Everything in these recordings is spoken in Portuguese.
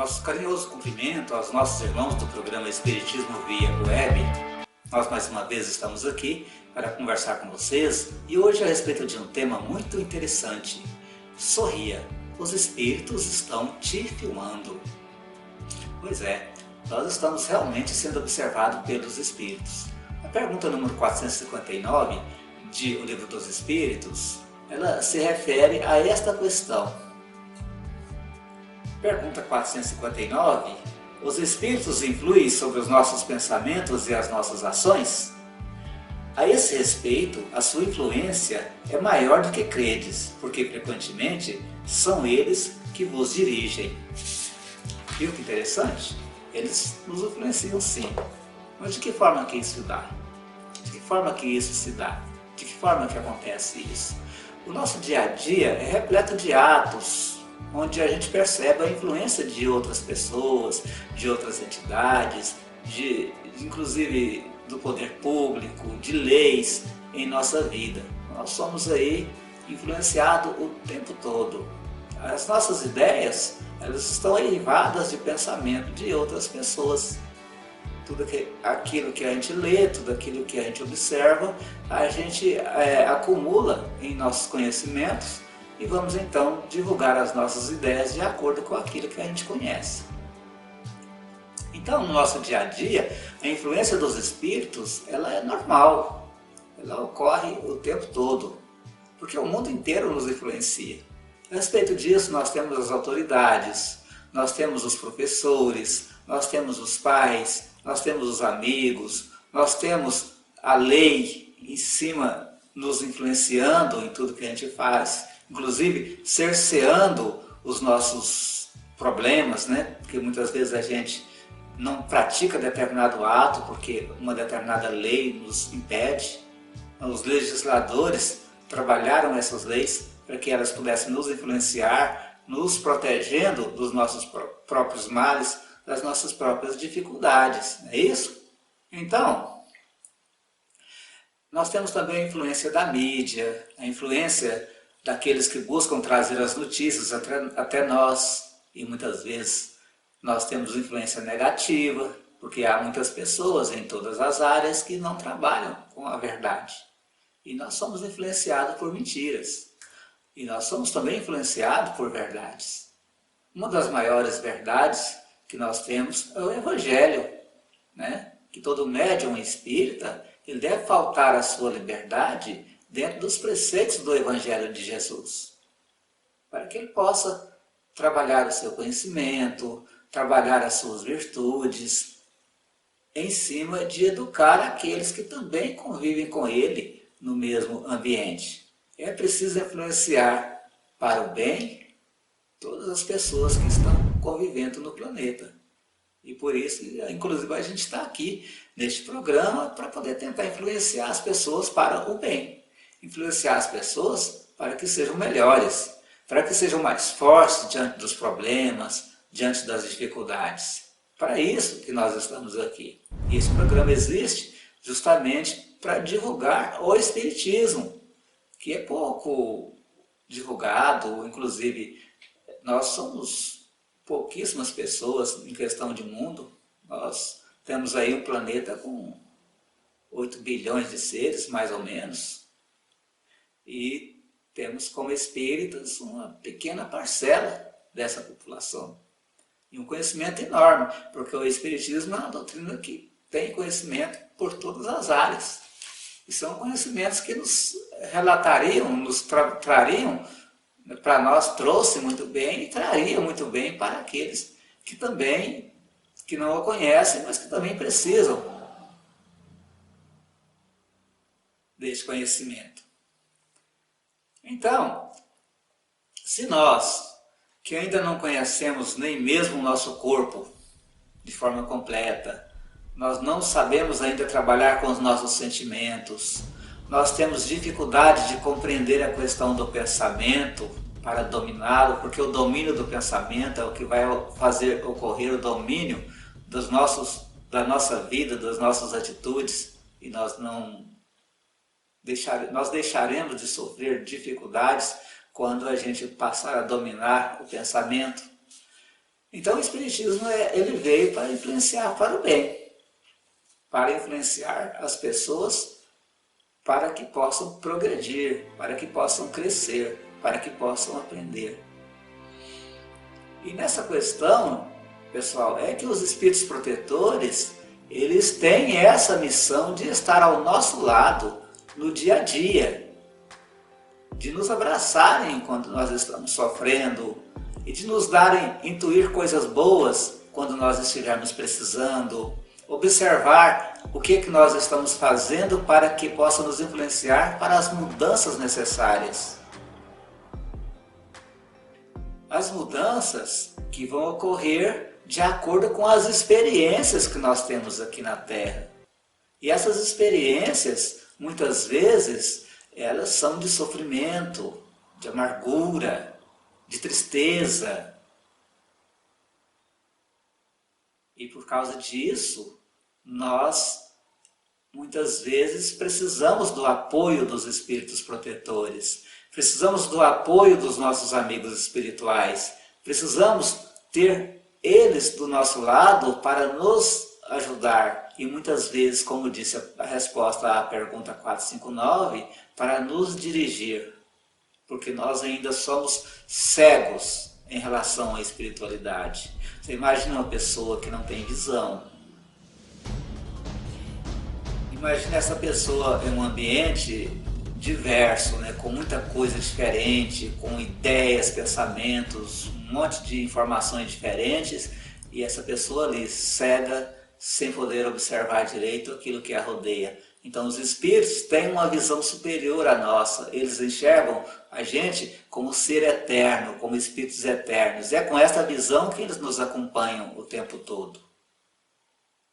Nosso carinhoso cumprimento aos nossos irmãos do programa Espiritismo via Web. Nós mais uma vez estamos aqui para conversar com vocês e hoje a respeito de um tema muito interessante. Sorria, os espíritos estão te filmando. Pois é, nós estamos realmente sendo observados pelos espíritos. A pergunta número 459 de O Livro dos Espíritos, ela se refere a esta questão. Pergunta 459. Os espíritos influem sobre os nossos pensamentos e as nossas ações? A esse respeito, a sua influência é maior do que credes, porque frequentemente são eles que vos dirigem. Viu que interessante? Eles nos influenciam sim. Mas de que forma que isso dá? De que forma que isso se dá? De que forma que acontece isso? O nosso dia a dia é repleto de atos, onde a gente percebe a influência de outras pessoas, de outras entidades, inclusive do poder público, de leis em nossa vida. Nós somos aí influenciados o tempo todo. As nossas ideias, elas estão derivadas de pensamento de outras pessoas. Tudo aquilo que a gente lê, tudo aquilo que a gente observa, a gente acumula em nossos conhecimentos e vamos então divulgar as nossas ideias de acordo com aquilo que a gente conhece. Então, no nosso dia a dia, a influência dos espíritos, ela é normal, ela ocorre o tempo todo, porque o mundo inteiro nos influencia. A respeito disso, nós temos as autoridades, nós temos os professores, nós temos os pais, nós temos os amigos, nós temos a lei em cima nos influenciando em tudo que a gente faz, inclusive cerceando os nossos problemas, né? Porque muitas vezes a gente não pratica determinado ato porque uma determinada lei nos impede. Os legisladores trabalharam essas leis para que elas pudessem nos influenciar, nos protegendo dos nossos próprios males, das nossas próprias dificuldades, não é isso? Então, nós temos também a influência da mídia, a influência daqueles que buscam trazer as notícias até nós, e muitas vezes nós temos influência negativa, porque há muitas pessoas em todas as áreas que não trabalham com a verdade. E nós somos influenciados por mentiras. E nós somos também influenciados por verdades. Uma das maiores verdades que nós temos é o Evangelho, né? Que todo médium espírita, ele deve faltar a sua liberdade dentro dos preceitos do Evangelho de Jesus, para que ele possa trabalhar o seu conhecimento, trabalhar as suas virtudes, em cima de educar aqueles que também convivem com ele no mesmo ambiente. É preciso influenciar para o bem todas as pessoas que estão convivendo no planeta. E por isso, inclusive, a gente está aqui neste programa para poder tentar influenciar as pessoas para o bem. Influenciar as pessoas para que sejam melhores, para que sejam mais fortes diante dos problemas, diante das dificuldades. Para isso que nós estamos aqui. E esse programa existe justamente para divulgar o Espiritismo, que é pouco divulgado, inclusive nós somos pouquíssimas pessoas em questão de mundo. Nós temos aí um planeta com 8 bilhões de seres, mais ou menos, e temos como espíritas uma pequena parcela dessa população. E um conhecimento enorme, porque o Espiritismo é uma doutrina que tem conhecimento por todas as áreas. E são conhecimentos que nos relatariam, nos trariam para nós, trouxe muito bem e traria muito bem para aqueles que também, que não o conhecem, mas que também precisam desse conhecimento. Então, se nós, que ainda não conhecemos nem mesmo o nosso corpo de forma completa, nós não sabemos ainda trabalhar com os nossos sentimentos, nós temos dificuldade de compreender a questão do pensamento para dominá-lo, porque o domínio do pensamento é o que vai fazer ocorrer o domínio da nossa vida, das nossas atitudes, e nós deixaremos de sofrer dificuldades quando a gente passar a dominar o pensamento. Então o Espiritismo ele veio para influenciar para o bem, para influenciar as pessoas para que possam progredir, para que possam crescer, para que possam aprender. E nessa questão, pessoal, é que os espíritos protetores, eles têm essa missão de estar ao nosso lado no dia a dia, de nos abraçarem quando nós estamos sofrendo e de nos darem, intuir coisas boas quando nós estivermos precisando, observar o que nós estamos fazendo para que possa nos influenciar para as mudanças necessárias. As mudanças que vão ocorrer de acordo com as experiências que nós temos aqui na Terra. E essas experiências, muitas vezes, elas são de sofrimento, de amargura, de tristeza. E por causa disso, nós muitas vezes precisamos do apoio dos espíritos protetores, precisamos do apoio dos nossos amigos espirituais, precisamos ter eles do nosso lado para nos ajudar e muitas vezes, como disse a resposta à pergunta 459, para nos dirigir, porque nós ainda somos cegos em relação à espiritualidade. Você imagina uma pessoa que não tem visão. Imagina essa pessoa em um ambiente diverso, né, com muita coisa diferente, com ideias, pensamentos, um monte de informações diferentes, e essa pessoa ali cega, sem poder observar direito aquilo que a rodeia. Então os espíritos têm uma visão superior à nossa, eles enxergam a gente como ser eterno, como espíritos eternos. E é com essa visão que eles nos acompanham o tempo todo.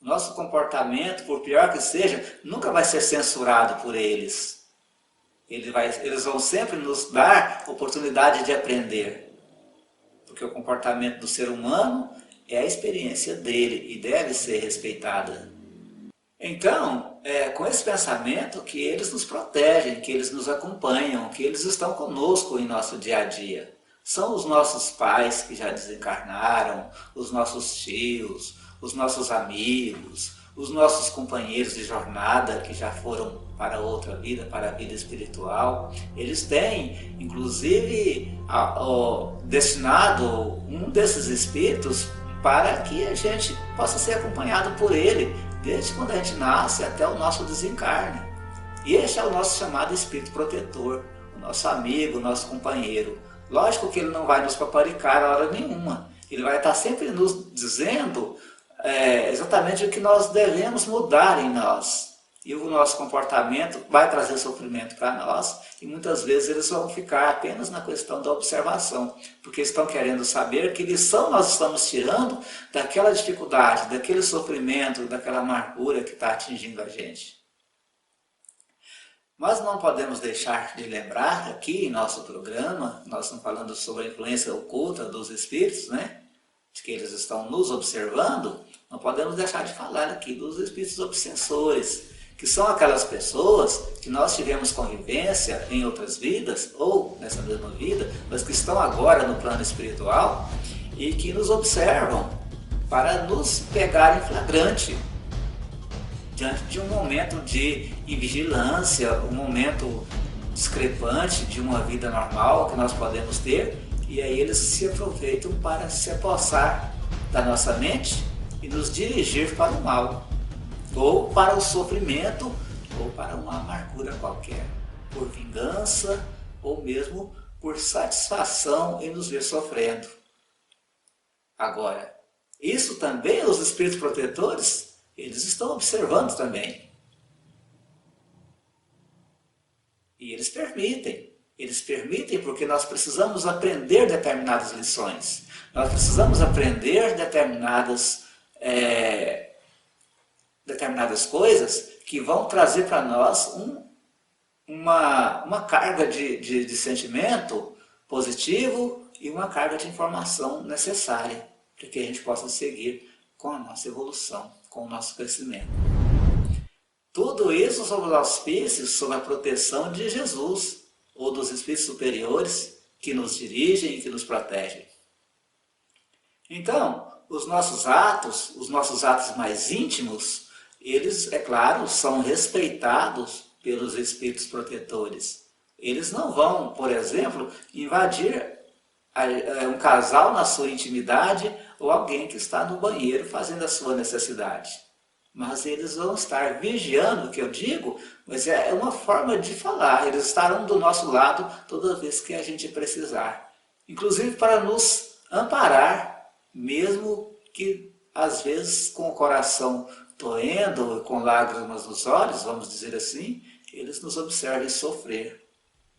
Nosso comportamento, por pior que seja, nunca vai ser censurado por eles. Eles vão sempre nos dar oportunidade de aprender. Porque o comportamento do ser humano é a experiência dele e deve ser respeitada. Então, é com esse pensamento que eles nos protegem, que eles nos acompanham, que eles estão conosco em nosso dia a dia. São os nossos pais que já desencarnaram, os nossos tios, os nossos amigos, os nossos companheiros de jornada que já foram para outra vida, para a vida espiritual. Eles têm, inclusive, destinado um desses espíritos para que a gente possa ser acompanhado por ele, desde quando a gente nasce até o nosso desencarne. E este é o nosso chamado espírito protetor, o nosso amigo, o nosso companheiro. Lógico que ele não vai nos paparicar a hora nenhuma. Ele vai estar sempre nos dizendo exatamente o que nós devemos mudar em nós. E o nosso comportamento vai trazer sofrimento para nós, e muitas vezes eles vão ficar apenas na questão da observação, porque estão querendo saber que lição nós estamos tirando daquela dificuldade, daquele sofrimento, daquela amargura que está atingindo a gente. Mas não podemos deixar de lembrar aqui em nosso programa, nós estamos falando sobre a influência oculta dos espíritos, né? De que eles estão nos observando, não podemos deixar de falar aqui dos espíritos obsessores, que são aquelas pessoas que nós tivemos convivência em outras vidas, ou nessa mesma vida, mas que estão agora no plano espiritual e que nos observam para nos pegar em flagrante, diante de um momento de invigilância, um momento discrepante de uma vida normal que nós podemos ter, e aí eles se aproveitam para se apossar da nossa mente e nos dirigir para o mal, ou para o sofrimento, ou para uma amargura qualquer, por vingança, ou mesmo por satisfação em nos ver sofrendo. Agora, isso também os espíritos protetores, eles estão observando também. E eles permitem porque nós precisamos aprender determinadas lições. Nós precisamos aprender determinadas coisas que vão trazer para nós uma carga de sentimento positivo e uma carga de informação necessária para que a gente possa seguir com a nossa evolução, com o nosso crescimento. Tudo isso sob os auspícios, sob a proteção de Jesus, ou dos espíritos superiores que nos dirigem e que nos protegem. Então, os nossos atos mais íntimos, eles, é claro, são respeitados pelos espíritos protetores. Eles não vão, por exemplo, invadir um casal na sua intimidade ou alguém que está no banheiro fazendo a sua necessidade. Mas eles vão estar vigiando, o que eu digo, mas é uma forma de falar. Eles estarão do nosso lado toda vez que a gente precisar. Inclusive para nos amparar, mesmo que às vezes com o coração doendo, com lágrimas nos olhos, vamos dizer assim, eles nos observem sofrer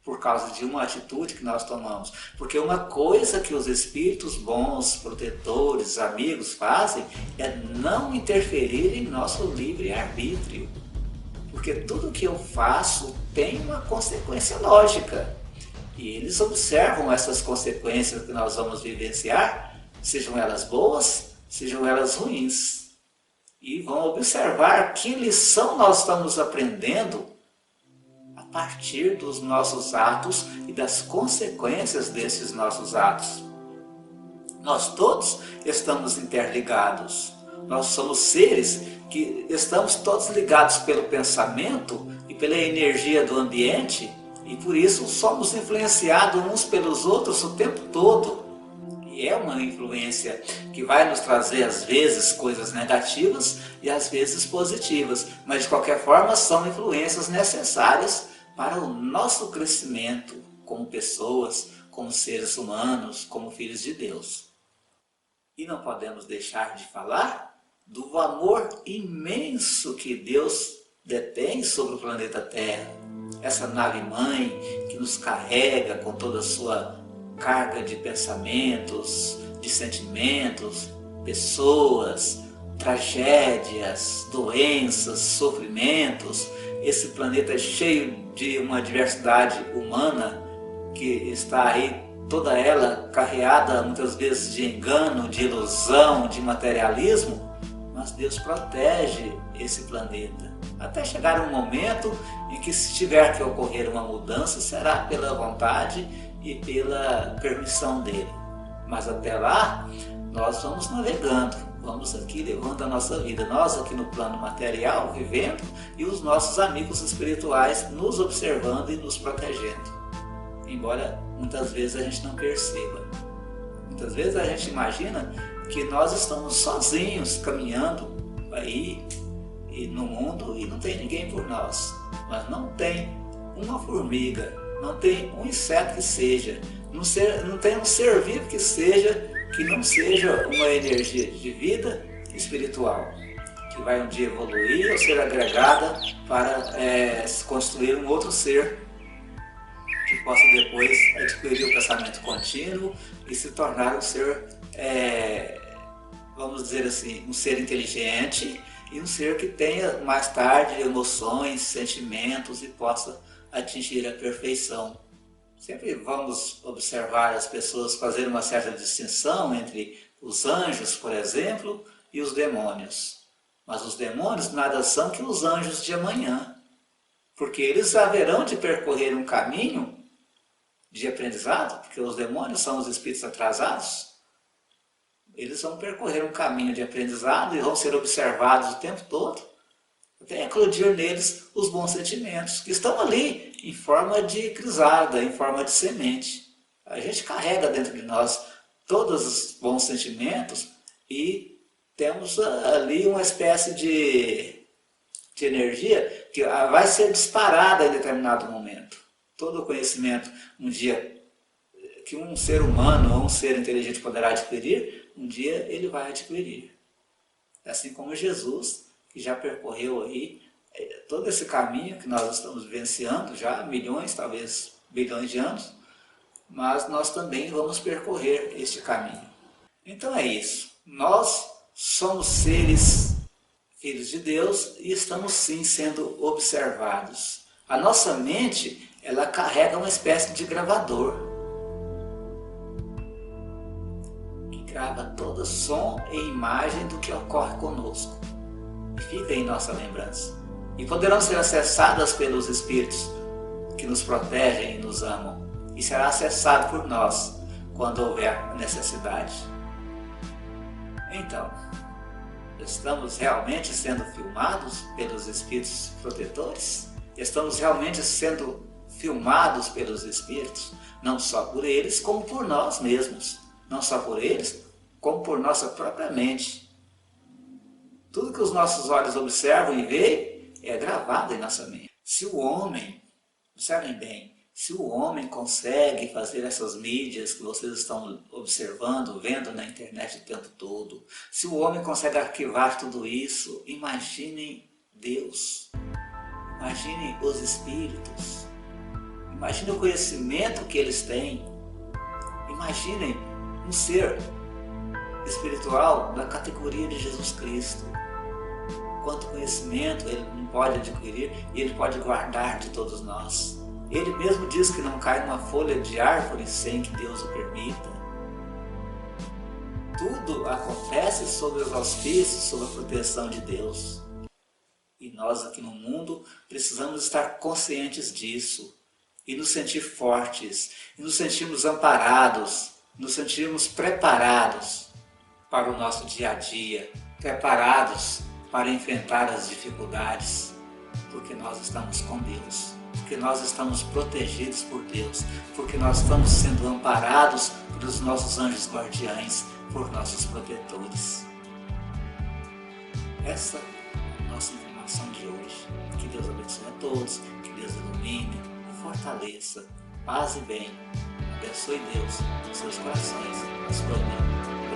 por causa de uma atitude que nós tomamos. Porque uma coisa que os espíritos bons, protetores, amigos fazem é não interferir em nosso livre-arbítrio. Porque tudo que eu faço tem uma consequência lógica. E eles observam essas consequências que nós vamos vivenciar, sejam elas boas, sejam elas ruins. E vão observar que lição nós estamos aprendendo a partir dos nossos atos e das consequências desses nossos atos. Nós todos estamos interligados. Nós somos seres que estamos todos ligados pelo pensamento e pela energia do ambiente e por isso somos influenciados uns pelos outros o tempo todo. E é uma influência que vai nos trazer às vezes coisas negativas e às vezes positivas, mas de qualquer forma são influências necessárias para o nosso crescimento como pessoas, como seres humanos, como filhos de Deus. E não podemos deixar de falar do amor imenso que Deus detém sobre o planeta Terra. Essa nave-mãe que nos carrega com toda a sua carga de pensamentos, de sentimentos, pessoas, tragédias, doenças, sofrimentos. Esse planeta é cheio de uma diversidade humana que está aí, toda ela carreada muitas vezes de engano, de ilusão, de materialismo, mas Deus protege esse planeta. Até chegar um momento em que, se tiver que ocorrer uma mudança, será pela vontade e pela permissão dele. Mas até lá, nós vamos navegando, vamos aqui levando a nossa vida, nós aqui no plano material, vivendo, e os nossos amigos espirituais nos observando e nos protegendo. Embora muitas vezes a gente não perceba. Muitas vezes a gente imagina que nós estamos sozinhos, caminhando aí e no mundo e não tem ninguém por nós. Mas não tem uma formiga, não tem um inseto que seja, não tem um ser vivo que seja, que não seja uma energia de vida espiritual, que vai um dia evoluir ou ser agregada para construir um outro ser que possa depois adquirir o pensamento contínuo e se tornar um ser, vamos dizer assim, um ser inteligente e um ser que tenha mais tarde emoções, sentimentos e possa atingir a perfeição. Sempre vamos observar as pessoas fazerem uma certa distinção entre os anjos, por exemplo, e os demônios. Mas os demônios nada são que os anjos de amanhã, porque eles haverão de percorrer um caminho de aprendizado, porque os demônios são os espíritos atrasados. Eles vão percorrer um caminho de aprendizado e vão ser observados o tempo todo, até eclodir neles os bons sentimentos, que estão ali em forma de crisálida, em forma de semente. A gente carrega dentro de nós todos os bons sentimentos e temos ali uma espécie de energia que vai ser disparada em determinado momento. Todo o conhecimento, um dia, que um ser humano ou um ser inteligente poderá adquirir, um dia ele vai adquirir. Assim como Jesus, que já percorreu aí todo esse caminho que nós estamos vivenciando já há milhões, talvez bilhões de anos, mas nós também vamos percorrer este caminho. Então é isso. Nós somos seres filhos de Deus e estamos sim sendo observados. A nossa mente, ela carrega uma espécie de gravador que grava todo som e imagem do que ocorre conosco e fica em nossa lembrança. E poderão ser acessadas pelos espíritos que nos protegem e nos amam, e será acessado por nós quando houver necessidade. Então, estamos realmente sendo filmados pelos espíritos protetores? Estamos realmente sendo filmados pelos espíritos? Não só por eles, como por nós mesmos. Não só por eles, como por nossa própria mente. Tudo que os nossos olhos observam e veem é gravado em nossa mente. Se o homem, observem bem, se o homem consegue fazer essas mídias que vocês estão observando, vendo na internet o tempo todo, se o homem consegue arquivar tudo isso, imaginem Deus, imaginem os espíritos, imaginem o conhecimento que eles têm, imaginem um ser espiritual da categoria de Jesus Cristo. Quanto conhecimento ele não pode adquirir e ele pode guardar de todos nós. Ele mesmo diz que não cai uma folha de árvore sem que Deus o permita. Tudo acontece sob os auspícios, sob a proteção de Deus. E nós aqui no mundo precisamos estar conscientes disso. E nos sentir fortes, e nos sentirmos amparados, nos sentirmos preparados para o nosso dia a dia, preparados para enfrentar as dificuldades, porque nós estamos com Deus, porque nós estamos protegidos por Deus, porque nós estamos sendo amparados pelos nossos anjos guardiães, por nossos protetores. Essa é a nossa informação de hoje. Que Deus abençoe a todos, que Deus ilumine e fortaleça, paz e bem. Abençoe Deus, seus corações, a sua vida.